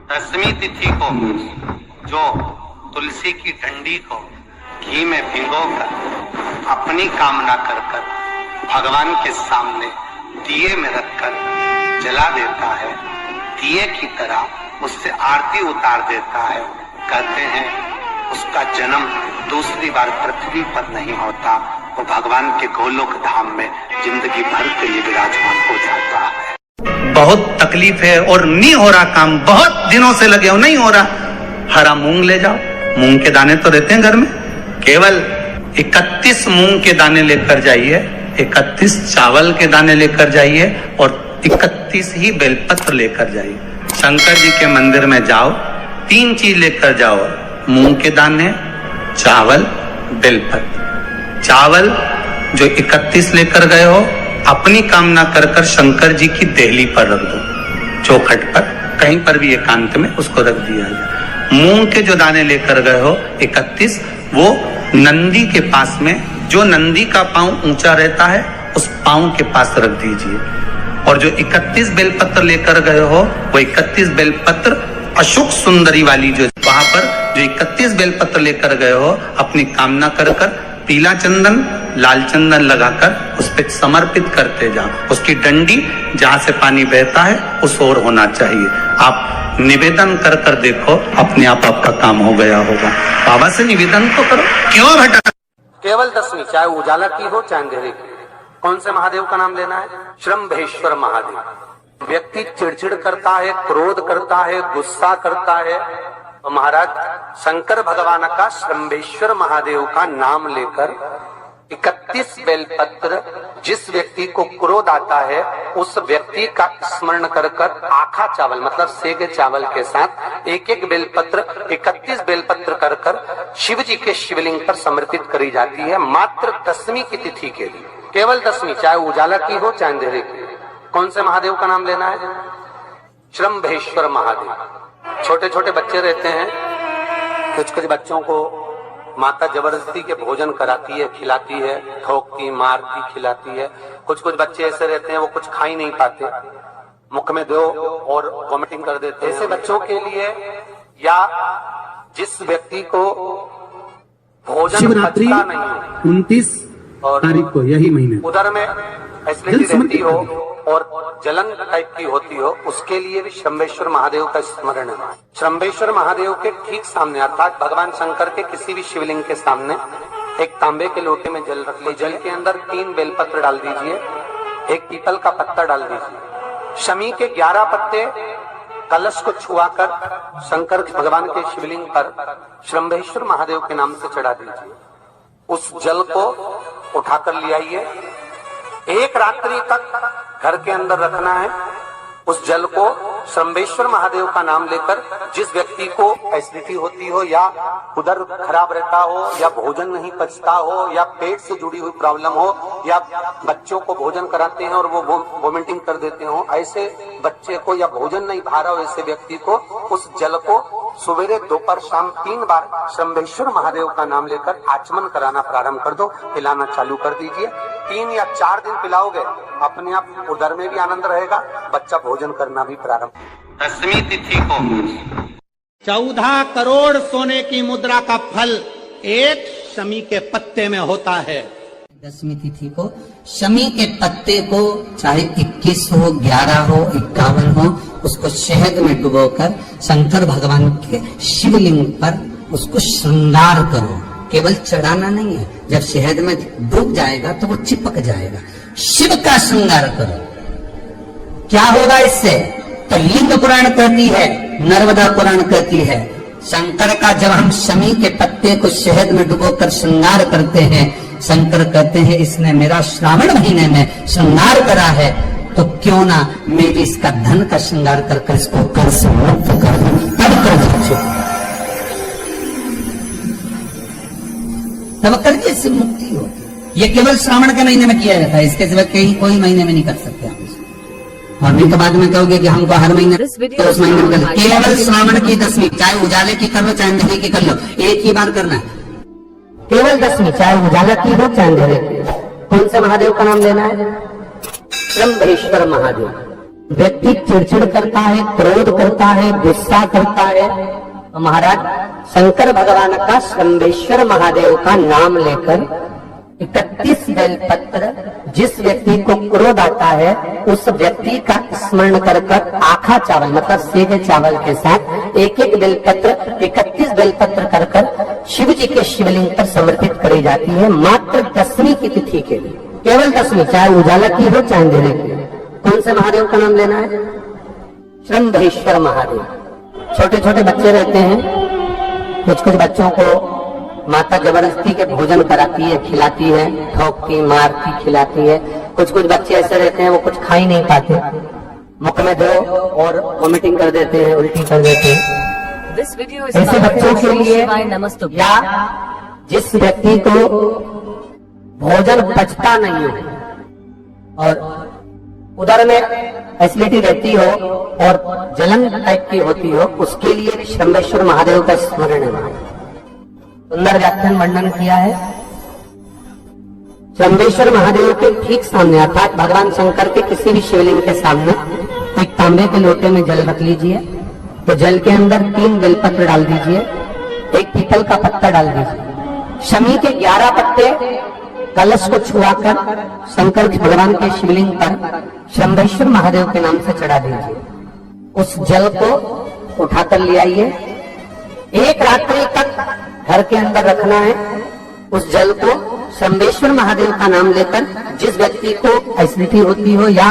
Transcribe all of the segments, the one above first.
दसवीं तिथि को जो तुलसी की डंडी को घी में भिगोकर अपनी कामना कर भगवान के सामने दिए में रखकर जला देता है, दिए की तरह उससे आरती उतार देता है, कहते हैं उसका जन्म दूसरी बार पृथ्वी पर नहीं होता, वो भगवान के गोलोक धाम में जिंदगी भर के लिए विराजमान हो जाता है। बहुत तकलीफ है और नहीं हो रहा काम, बहुत दिनों से लगे हो, नहीं हो रहा, हरा मूंग ले जाओ। मूंग के दाने तो रहते हैं घर में, केवल 31 मूंग के दाने लेकर जाइए, 31 चावल के दाने लेकर जाइए और 31 ही बेलपत्र लेकर जाइए। शंकर जी के मंदिर में जाओ, 3 चीज लेकर जाओ, मूंग के दाने, चावल, बेलपत्र। चावल जो 31 लेकर गए हो, अपनी कामना कर कर शंकर जी की देहली पर रख दो, चौखट पर, कहीं पर भी एकांत में उसको रख दिया जाए। मूंग के जो दाने लेकर गए हो 31, वो नंदी के पास में, जो नंदी का पांव ऊंचा रहता है उस पांव के पास रख दीजिए। और जो 31 बेलपत्र लेकर गए हो, वो 31 बेलपत्र अशोक सुंदरी वाली जो वहां पर जो 31 बेलपत्र लेकर गए हो, अपनी कामना कर कर पीला चंदन, लाल चंदन लगाकर उस पर समर्पित करते जाओ। उसकी डंडी जहां से पानी बहता है उस ओर होना चाहिए। आप निवेदन कर कर देखो, अपने आप आपका काम हो गया होगा। बाबा से निवेदन तो करो, क्यों भटक। केवल दसवीं, चाहे उजाला की हो चाहे अंधेरे की, कौन से महादेव का नाम लेना है? श्रम्भेश्वर महादेव। व्यक्ति चिड़चिड़ करता है, क्रोध करता है, गुस्सा करता है, तो महाराज शंकर भगवान का श्रम्भेश्वर महादेव का नाम लेकर 31 बेलपत्र, जिस व्यक्ति को क्रोध आता है उस व्यक्ति का स्मरण कर कर आखा चावल मतलब सेगे चावल के साथ एक एक बेलपत्र 31 बेलपत्र कर कर शिव जी के शिवलिंग पर समर्पित करी जाती है, मात्र दसवीं की तिथि के लिए। केवल दसवीं, चाहे उजाला की हो चाहे अंधेरे की। कौन से महादेव का नाम लेना है? श्रम्भेश्वर महादेव। छोटे छोटे बच्चे रहते हैं, कुछ कुछ बच्चों को माता जबरदस्ती के भोजन कराती है, खिलाती है, ठोकती, मारती, खिलाती है। कुछ कुछ बच्चे ऐसे रहते हैं वो कुछ खा ही नहीं पाते, मुख में दो और वॉमिटिंग कर देते हैं। ऐसे बच्चों के लिए या जिस व्यक्ति को भोजन शिवरात्रि पचता नहीं, 29 तारीख को यही महीने उधर में एसिडिटी रहती हो और जलन टाइप की होती हो, उसके लिए भी श्रम्भेश्वर महादेव का स्मरण है। श्रम्भेश्वर महादेव के ठीक सामने अर्थात भगवान शंकर के किसी भी शिवलिंग के सामने एक तांबे के लोटे में जल रख लीजिए, जल के अंदर 3 बेलपत्र डाल दीजिए, एक पीपल का पत्ता डाल दीजिए, शमी के 11 पत्ते कलश को छुआकर शंकर भगवान के शिवलिंग पर श्रम्भेश्वर महादेव के नाम से चढ़ा दीजिए। उस जल को उठाकर ले आइए, एक रात्रि तक घर के अंदर रखना है। उस जल को श्रम्भेश्वर महादेव का नाम लेकर, जिस व्यक्ति को एसिडिटी होती हो या उदर खराब रहता हो या भोजन नहीं पचता हो या पेट से जुड़ी हुई प्रॉब्लम हो या बच्चों को भोजन कराते हैं और वो वोमिटिंग कर देते हो, ऐसे बच्चे को या भोजन नहीं भा रहा हो ऐसे व्यक्ति को उस जल को सवेरे दोपहर शाम 3 बार श्रम्भेश्वर महादेव का नाम लेकर आचमन कराना प्रारंभ कर दो, पिलाना चालू कर दीजिए। 3 या 4 दिन पिलाओगे, अपने आप उदर में भी आनंद रहेगा, बच्चा भोजन करना भी प्रारंभ। दसवीं तिथि को 14 करोड़ सोने की मुद्रा का फल एक शमी के पत्ते में होता है। दसवीं तिथि को शमी के पत्ते को चाहे 21 हो, 11 हो, 51 हो, उसको शहद में डुबोकर शंकर भगवान के शिवलिंग पर उसको श्रृंगार करो। केवल चढ़ाना नहीं है, जब शहद में डूब जाएगा तो वो चिपक जाएगा। शिव का श्रृंगार करो। क्या होगा इससे? तो लिंग पुराण कहती है, नर्मदा पुराण कहती है, शंकर का जब हम शमी के पत्ते को शहद में डुबोकर श्रृंगार करते हैं, शंकर कहते हैं इसने मेरा श्रावण महीने में श्रृंगार करा है, तो क्यों ना मैं भी इसका धन का श्रृंगार कर इसको कर से मुक्त कर दूं, तब कर्ज से मुक्ति होती। ये केवल श्रावण के महीने में किया जाता है, इसके सिवा कहीं कोई महीने में नहीं कर सकते हम। और नहीं तो बाद में कहोगे कि हमको हर महीने तो उस महीने में कर, केवल श्रावण की दसवीं, चाहे उजाले की कर लो चाहे अंधेरे की कर लो, एक ही बार करना है। केवल दसवीं, चाहे उजाला की हो चाहे अंधेरे की। कौन से महादेव का नाम लेना है? श्रम्भेश्वर महादेव। व्यक्ति चिड़चिड़ करता है, क्रोध करता है, गुस्सा करता है, तो महाराज शंकर भगवान का शंभेश्वर महादेव का नाम लेकर 31 बेलपत्र, जिस व्यक्ति को क्रोध आता है उस व्यक्ति का स्मरण कर कर आखा चावल मतलब सेवे चावल के साथ एक एक बेलपत्र 31 बेलपत्र कर कर शिव जी के शिवलिंग पर समर्पित करी जाती है, मात्र 10वीं की तिथि के लिए, केवल 10वीं, चाहे उजाला की हो चाहे अंधेरे की। कौन से महादेव का नाम लेना है? शंभेश्वर महादेव। छोटे छोटे बच्चे रहते हैं, कुछ कुछ बच्चों को माता जबरदस्ती के भोजन कराती है, खिलाती है, ठोकती, मारती, खिलाती है। कुछ कुछ बच्चे ऐसे रहते हैं वो कुछ खा ही नहीं पाते, मुख में दो और वॉमिटिंग कर देते हैं, उल्टी कर देते हैं। ऐसे बच्चों के लिए या जिस व्यक्ति को भोजन पचता नहीं हो और उदर में एसिडिटी रहती हो और जलन टाइप की होती हो, उसके लिए भी शंभेश्वर महादेव का स्मरण है। सुंदर व्याख्यान वर्णन किया है। शंभेश्वर महादेव के ठीक सामने अर्थात भगवान शंकर के किसी भी शिवलिंग के सामने एक तांबे के लोटे में जल रख लीजिए, तो जल के अंदर 3 बेलपत्र डाल दीजिए, एक पीपल का पत्ता डाल दीजिए, शमी के 11 पत्ते कलश को छुआकर शंकर भगवान के शिवलिंग पर शंभेश्वर महादेव के नाम से चढ़ा दीजिए। उस जल को उठाकर ले आइए, एक रात्रि तक घर के अंदर रखना है। उस जल को शंभेश्वर महादेव का नाम लेकर जिस व्यक्ति को एसिडिटी होती हो या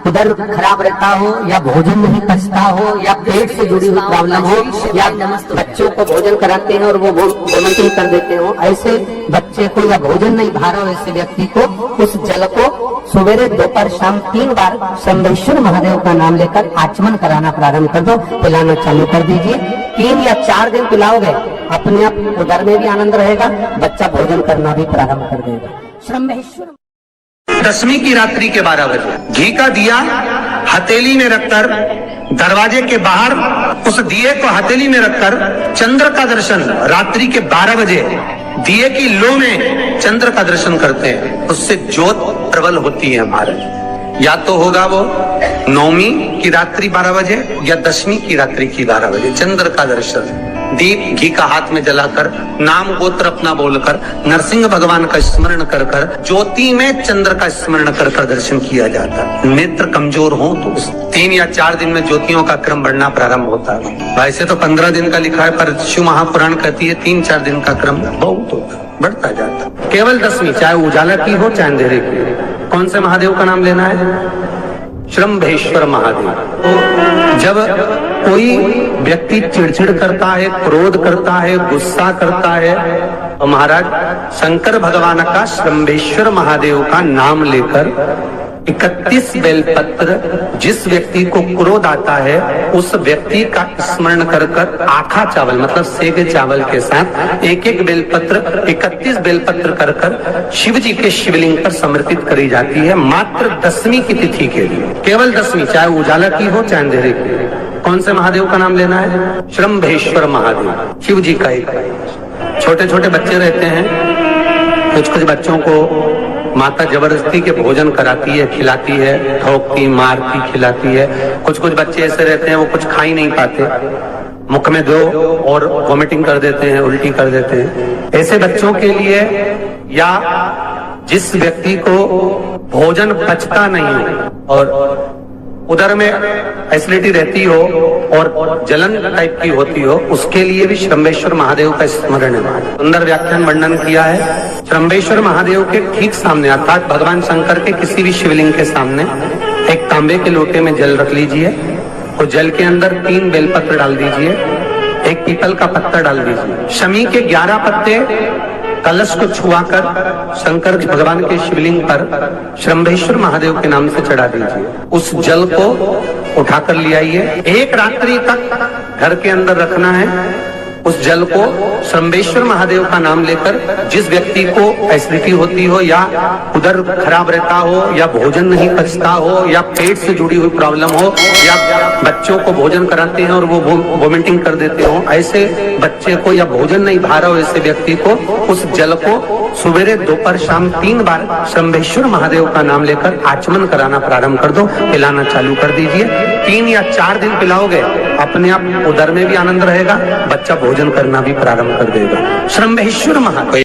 उदर खराब रहता हो या भोजन नहीं पचता हो या पेट से जुड़ी हुई प्रॉब्लम हो या बच्चों को भोजन कराते हैं और वो वॉमिटिंग कर देते हो, ऐसे बच्चे को या भोजन नहीं भा रहा हो ऐसे व्यक्ति को उस जल को सवेरे दोपहर शाम 3 बार शंभेश्वर महादेव का नाम लेकर आचमन कराना प्रारंभ कर दो, पिलाना चालू कर दीजिए। 3 या 4 दिन पिलाओगे, अपने आप उदर में भी आनंद रहेगा, बच्चा भोजन करना भी प्रारंभ कर देगा। शंभेश्वर 10वीं की रात्रि के 12 बजे घी का दिया हथेली में रखकर दरवाजे के बाहर उस दिए को हथेली में रखकर चंद्र का दर्शन रात्रि के 12 बजे दिए की लो में चंद्र का दर्शन करते हैं, उससे ज्योत प्रबल होती है हमारे। या तो होगा वो 9वीं की रात्रि 12 बजे या 10वीं की रात्रि की 12 बजे चंद्र का दर्शन, दीप घी का हाथ में जलाकर नाम गोत्र अपना बोलकर नरसिंह भगवान का स्मरण कर कर ज्योति में चंद्र का स्मरण कर कर दर्शन किया जाता है। नेत्र कमजोर हो तो 3 या 4 दिन में ज्योतियों का क्रम बढ़ना प्रारंभ होता है। वैसे तो 15 दिन का लिखा है, पर शिव महापुराण कहती है 3-4 दिन का क्रम बहुत होता है, बढ़ता जाता है। केवल 10वीं, चाहे उजाला की हो चाहे अंधेरे की। कौन से महादेव का नाम लेना है? शंभेश्वर महादेव। तो जब कोई व्यक्ति चिड़चिड़ करता है, क्रोध करता है, गुस्सा करता है, तो महाराज शंकर भगवान का शंभेश्वर महादेव का नाम लेकर 31 बेलपत्र, जिस व्यक्ति को क्रोध आता है उस व्यक्ति का स्मरण कर कर आखा चावल मतलब सेगे चावल के साथ एक एक बेलपत्र 31 बेलपत्र कर कर शिव जी के शिवलिंग पर समर्पित करी जाती है, मात्र 10वीं की तिथि के लिए। केवल 10वीं, चाहे उजाला की हो चाहे अंधेरे की। कौन से महादेव का नाम लेना है? शंभेश्वर महादेव, शिव जी का एक। छोटे छोटे बच्चे रहते हैं, कुछ कुछ बच्चों को माता जबरदस्ती के भोजन कराती है, खिलाती है, ठोकती, मारती, खिलाती है। कुछ कुछ बच्चे ऐसे रहते हैं वो कुछ खा ही नहीं पाते, मुख में दो और वॉमिटिंग कर देते हैं, उल्टी कर देते हैं। ऐसे बच्चों के लिए या जिस व्यक्ति को भोजन पचता नहीं हो और उदर में एसिडिटी रहती हो और जलन टाइप की होती हो, उसके लिए भी शंभेश्वर महादेव का स्मरण है। सुंदर व्याख्यान वर्णन किया है। शंभेश्वर महादेव के ठीक सामने अर्थात भगवान शंकर के किसी भी शिवलिंग के सामने एक तांबे के लोटे में जल रख लीजिए और जल के अंदर 3 बेलपत्र डाल दीजिए, एक पीपल का पत्ता डाल दीजिए, शमी के 11 पत्ते कलश को छुआकर शंकर भगवान के शिवलिंग पर शंभेश्वर महादेव के नाम से चढ़ा दीजिए। उस जल को उठाकर ले आइए, एक रात्रि तक घर के अंदर रखना है। उस जल को शंभेश्वर महादेव का नाम लेकर जिस व्यक्ति को एसिडिटी होती हो या उदर खराब रहता हो या भोजन नहीं पचता हो या पेट से जुड़ी हुई प्रॉब्लम हो या बच्चों को भोजन कराते हैं और वो वॉमिटिंग कर देते हो, ऐसे बच्चे को या भोजन नहीं भा रहा हो ऐसे व्यक्ति को उस जल को सवेरे दोपहर शाम 3 बार शंभेश्वर महादेव का नाम लेकर आचमन कराना प्रारंभ कर दो, पिलाना चालू कर दीजिए। 3 या 4 दिन पिलाओगे, अपने आप उदर में भी आनंद रहेगा, बच्चा भोजन करना भी प्रारंभ कर देगा। शंभेश्वर महादेव।